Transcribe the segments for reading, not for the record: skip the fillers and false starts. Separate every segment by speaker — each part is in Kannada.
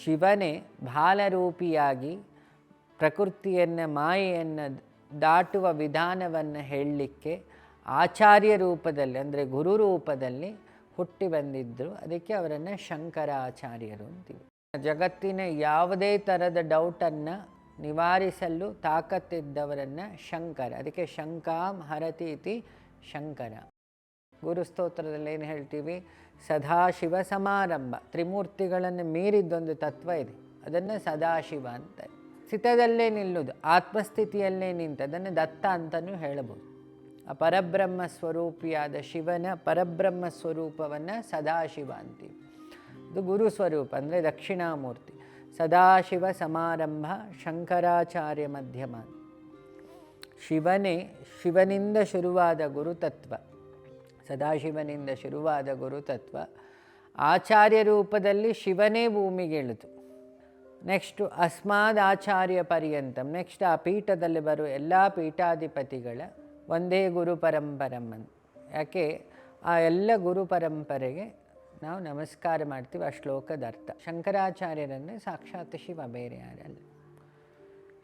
Speaker 1: ಶಿವನೇ ಬಾಲರೂಪಿಯಾಗಿ ಪ್ರಕೃತಿಯನ್ನು ಮಾಯೆಯನ್ನು ದಾಟುವ ವಿಧಾನವನ್ನು ಹೇಳಲಿಕ್ಕೆ ಆಚಾರ್ಯ ರೂಪದಲ್ಲಿ ಅಂದರೆ ಗುರು ರೂಪದಲ್ಲಿ ಹುಟ್ಟಿ ಬಂದಿದ್ದರು. ಅದಕ್ಕೆ ಅವರನ್ನು ಶಂಕರಾಚಾರ್ಯರು ಅಂತೀವಿ. ಜಗತ್ತಿನ ಯಾವುದೇ ಥರದ ಡೌಟನ್ನು ನಿವಾರಿಸಲು ತಾಕತ್ತಿದ್ದವರನ್ನು ಶಂಕರ, ಅದಕ್ಕೆ ಶಂಕಾಂ ಹರತಿ ಇತಿ ಶಂಕರ. ಗುರುಸ್ತೋತ್ರದಲ್ಲಿ ಏನು ಹೇಳ್ತೀವಿ? ಸದಾಶಿವ ಸಮಾರಂಭ, ತ್ರಿಮೂರ್ತಿಗಳನ್ನು ಮೀರಿದ್ದೊಂದು ತತ್ವ ಇದೆ, ಅದನ್ನು ಸದಾಶಿವ ಅಂತಾರೆ. ಸ್ಥಿತದಲ್ಲೇ ನಿಲ್ಲುವುದು, ಆತ್ಮಸ್ಥಿತಿಯಲ್ಲೇ ನಿಂತದನ್ನು ದತ್ತ ಅಂತಲೂ ಹೇಳಬಹುದು. ಆ ಪರಬ್ರಹ್ಮ ಸ್ವರೂಪಿಯಾದ ಶಿವನ ಪರಬ್ರಹ್ಮ ಸ್ವರೂಪವನ್ನು ಸದಾಶಿವ ಅಂತೀವಿ. ಇದು ಗುರು ಸ್ವರೂಪ ಅಂದರೆ ದಕ್ಷಿಣಾಮೂರ್ತಿ. ಸದಾಶಿವ ಸಮಾರಂಭ ಶಂಕರಾಚಾರ್ಯ ಮಧ್ಯಮ. ಶಿವನಿಂದ ಶುರುವಾದ ಗುರುತತ್ವ, ಸದಾಶಿವನಿಂದ ಶುರುವಾದ ಗುರುತತ್ವ ಆಚಾರ್ಯ ರೂಪದಲ್ಲಿ ಶಿವನೇ ಭೂಮಿಗೆ ಇಳಿದು, ನೆಕ್ಸ್ಟು ಅಸ್ಮಾದ್ ಆಚಾರ್ಯ ಪರ್ಯಂತಂ, ನೆಕ್ಸ್ಟ್ ಆ ಪೀಠದಲ್ಲಿ ಬರುವ ಎಲ್ಲ ಪೀಠಾಧಿಪತಿಗಳ ಒಂದೇ ಗುರು ಪರಂಪರಂ. ಯಾಕೆ ಆ ಎಲ್ಲ ಗುರು ಪರಂಪರೆಗೆ ನಾವು ನಮಸ್ಕಾರ ಮಾಡ್ತೀವಿ. ಆ ಶ್ಲೋಕದ ಅರ್ಥ ಶಂಕರಾಚಾರ್ಯರನ್ನೇ ಸಾಕ್ಷಾತ್ ಶಿವ, ಬೇರೆ ಯಾರಲ್ಲ.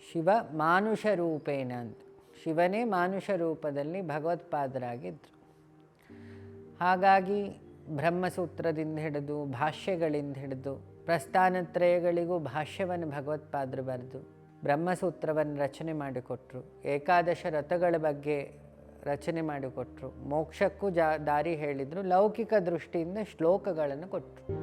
Speaker 1: ಶಿವ ಮಾನುಷ ರೂಪೇಣ ಅಂತ, ಶಿವನೇ ಮಾನುಷ ರೂಪದಲ್ಲಿ ಭಗವತ್ಪಾದರಾಗಿದ್ದರು. ಹಾಗಾಗಿ ಬ್ರಹ್ಮಸೂತ್ರದಿಂದ ಹಿಡಿದು ಭಾಷ್ಯಗಳಿಂದ ಹಿಡಿದು ಪ್ರಸ್ಥಾನತ್ರಯಗಳಿಗೂ ಭಾಷ್ಯವನ್ನು ಭಗವತ್ಪಾದರು ಬರೆದು ಬ್ರಹ್ಮಸೂತ್ರವನ್ನು ರಚನೆ ಮಾಡಿಕೊಟ್ರು. ಏಕಾದಶ ರಥಗಳ ಬಗ್ಗೆ ರಚನೆ ಮಾಡಿಕೊಟ್ರು. ಮೋಕ್ಷಕ್ಕೂ ದಾರಿ ಹೇಳಿದರು. ಲೌಕಿಕ ದೃಷ್ಟಿಯಿಂದ ಶ್ಲೋಕಗಳನ್ನು ಕೊಟ್ಟರು.